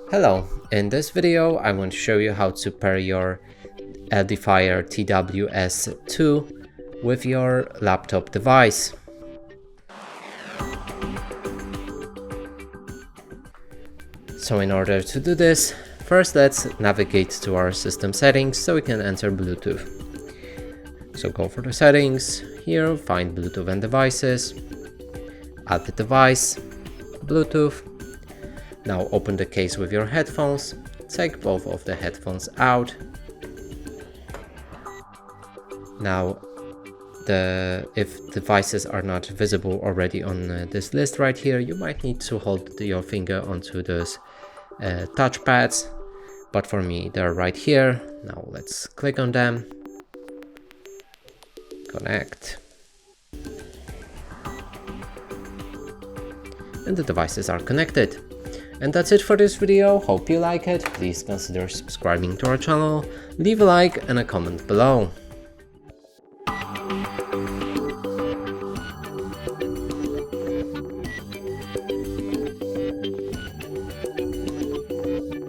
Hello, in this video I want to show you how to pair your Edifier TWS 2 with your laptop device. So in order to do this, first let's navigate to our system settings so we can enter Bluetooth. So go for the settings, here find Bluetooth and devices, add the device, Bluetooth. Now open the case with your headphones, take both of the headphones out. Now if devices are not visible already on this list right here, you might need to hold your finger onto those touchpads, but for me they're right here. Now let's click on them, connect, and the devices are connected. And that's it for this video. Hope you like it. Please consider subscribing to our channel, leave a like and a comment below.